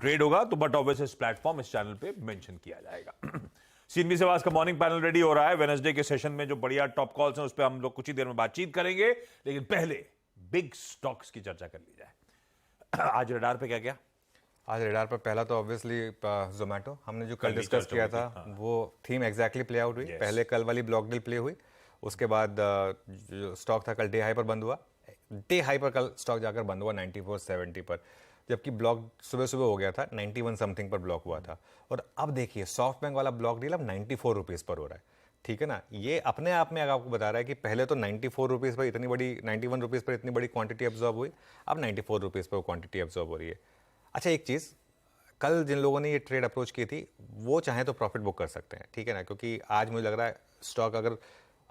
Trade होगा तो but obvious इस प्लेटफॉर्म, इस चैनल पे मेंशन किया जाएगा। सीएनबी से आवाज का मॉर्निंग पैनल रेडी हो रहा है। वेडनेसडे के सेशन में जो बढ़िया टॉप कॉल्स हैं उस पर हम लोग कुछ ही देर में बातचीत करेंगे, लेकिन पहले बिग स्टॉक्स की चर्चा कर ली जाए। आज रडार पे क्या क्या? आज रेडार पर पहला तो ऑब्वियसली जोमेटो, हमने जो कल कल डिस्कस चर्चा किया हुई थी, था हाँ। वो थीम एग्जैक्टली प्ले आउट हुई। Yes. पहले कल वाली ब्लॉक डील प्ले हुई, उसके बाद जो स्टॉक था कल डे हाई पर बंद हुआ। डे हाई पर कल स्टॉक जाकर बंद हुआ 9470 पर, जबकि ब्लॉक सुबह सुबह हो गया था 91 समथिंग पर ब्लॉक हुआ था। और अब देखिए सॉफ्ट बैंक वाला ब्लॉक डील अब 94 रुपीज़ पर हो रहा है। ठीक है ना, ये अपने आप में आपको बता रहा है कि पहले तो 94 रुपीज़ पर इतनी बड़ी, 91 रुपीज़ पर इतनी बड़ी क्वांटिटी एब्जॉर्ब हुई, अब 94 रुपीज़ पर क्वांटिटी एब्जॉर्ब हो रही है। अच्छा एक चीज़, कल जिन लोगों ने ये ट्रेड अप्रोच की थी वो चाहे तो प्रॉफिट बुक कर सकते हैं, ठीक है ना, क्योंकि आज मुझे लग रहा है स्टॉक अगर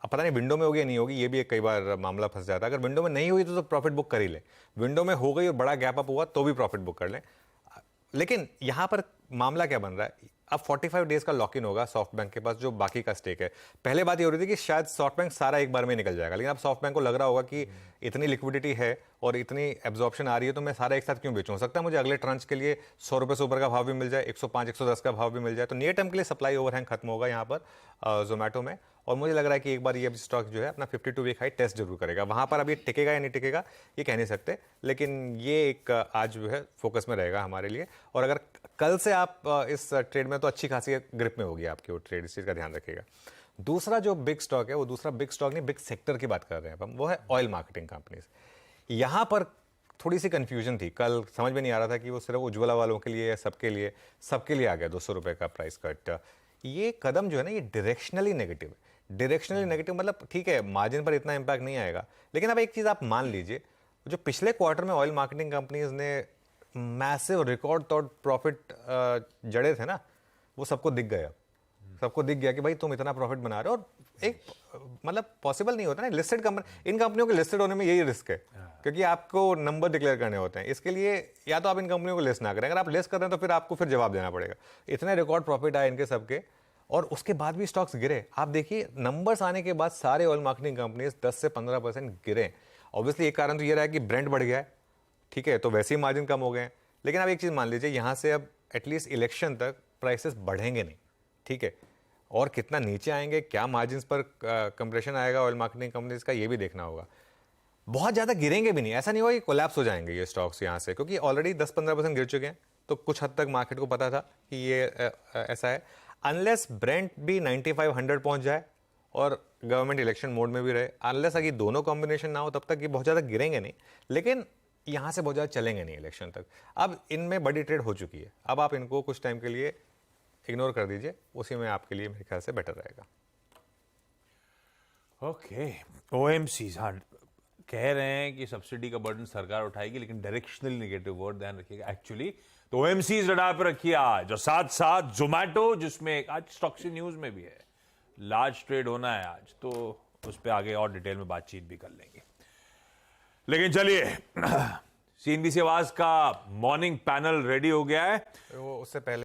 अब पता नहीं विंडो में होगी या नहीं होगी, ये भी एक कई बार मामला फंस जाता है। अगर विंडो में नहीं हुई तो प्रॉफिट बुक कर ही ले, विंडो में हो गई और बड़ा गैप अप हुआ तो भी प्रॉफिट बुक कर लें। लेकिन यहां पर मामला क्या बन रहा है, अब 45 डेज का लॉक इन होगा सॉफ्ट बैंक के पास जो बाकी का स्टेक है। पहले बात ये हो रही थी कि शायद सॉफ्ट बैंक सारा एक बार में निकल जाएगा, लेकिन अब सॉफ्ट बैंक को लग रहा होगा कि इतनी लिक्विडिटी है और इतनी एब्जॉर्प्शन आ रही है तो मैं सारा एक साथ क्यों बेचूं, हो सकता है मुझे अगले ट्रांच के लिए 100 रुपये से ऊपर का भाव भी मिल जाए, 105 110 का भाव भी मिल जाए, तो नियर टर्म के लिए सप्लाई ओवरहैंग खत्म होगा यहाँ पर जोमेटो में। और मुझे लग रहा है कि एक बार ये स्टॉक जो है अपना 52 वीक हाई टेस्ट जरूर करेगा। वहां पर अब ये टिकेगा या नहीं टिकेगा ये कह नहीं सकते, लेकिन ये एक आज जो है फोकस में रहेगा हमारे लिए। और अगर कल से आप इस ट्रेड में तो अच्छी खासी ग्रिप में होगी आपकी वो ट्रेड, इस चीज़ का ध्यान रखिएगा। दूसरा जो बिग स्टॉक है वो दूसरा बिग स्टॉक नहीं, बिग सेक्टर की बात कर रहे हैं हम, वो है ऑयल मार्केटिंग कंपनीज। यहां पर थोड़ी सी कंफ्यूजन थी कल, समझ में नहीं आ रहा था कि वो सिर्फ उज्ज्वला वालों के लिए या सबके लिए आ गया 200 रुपए का प्राइस कट। ये कदम जो है ना ये डायरेक्शनली नेगेटिव है। डायरेक्शनली नेगेटिव मतलब ठीक है मार्जिन पर इतना इंपैक्ट नहीं आएगा, लेकिन अब एक चीज आप मान लीजिए, जो पिछले क्वार्टर में ऑयल मार्केटिंग कंपनीज ने मैसिव रिकॉर्ड तोड़ प्रॉफिट जड़े थे ना, वो सबको दिख गए। अब सबको दिख गया कि भाई तुम इतना प्रॉफिट बना रहे हो, और एक मतलब पॉसिबल नहीं होता ना लिस्टेड कंपनी, इन कंपनियों के लिस्टेड होने में यही रिस्क है, क्योंकि आपको नंबर डिक्लेयर करने होते हैं। इसके लिए या तो आप इन कंपनियों को लिस्ट ना करें, अगर आप लिस्ट कर रहे हैं तो फिर आपको फिर जवाब देना पड़ेगा। इतने रिकॉर्ड प्रॉफिट आए इनके सबके, और उसके बाद भी स्टॉक्स गिरे। आप देखिए नंबर्स आने के बाद सारे ऑयल मार्केटिंग कंपनीज 10 से 15% गिरे। ऑब्वियसली एक कारण तो ये रहा है कि ब्रेंट बढ़ गया है, ठीक है, तो वैसे ही मार्जिन कम हो गए हैं। लेकिन आप एक चीज मान लीजिए, यहां से अब एटलीस्ट इलेक्शन तक प्राइसेस बढ़ेंगे नहीं, ठीक है, और कितना नीचे आएंगे, क्या मार्जिन पर कंप्रेशन आएगा ऑयल मार्केटिंग कंपनीज का, ये भी देखना होगा। बहुत ज्यादा गिरेंगे भी नहीं, ऐसा नहीं होगा कि कोलैप्स हो जाएंगे ये स्टॉक्स यहां से, क्योंकि ऑलरेडी 10-15% गिर चुके हैं, तो कुछ हद तक मार्केट को पता था कि ये ऐसा है। अनलेस ब्रेंट भी 95-100 पहुंच जाए और गवर्नमेंट इलेक्शन मोड में भी रहे, अनलेस अगर दोनों कॉम्बिनेशन ना हो, तब तक ये बहुत ज्यादा गिरेंगे नहीं, लेकिन यहां से बहुत ज्यादा चलेंगे नहीं इलेक्शन तक। अब इनमें बड़ी ट्रेड हो चुकी है, अब आप इनको कुछ टाइम के लिए इग्नोर कर दीजिए, उसी में आपके लिए मेरे ख्याल से बेटर रहेगा। ओके, ओएमसीज, हाँ, कह रहे हैं कि सब्सिडी का बर्डन सरकार उठाएगी, लेकिन डायरेक्शनल नेगेटिव वर्ड ध्यान रखिएगा एक्चुअली। तो ओएमसीज रडार पर रखिए आज, और साथ साथ जोमेटो, जिसमें आज स्टॉक्सी न्यूज में भी है, लार्ज ट्रेड होना है आज, तो उस पर आगे और डिटेल में बातचीत भी कर लेंगे। लेकिन चलिए, सीएनबी से आवाज का मॉर्निंग पैनल रेडी हो गया है। वो उससे पहले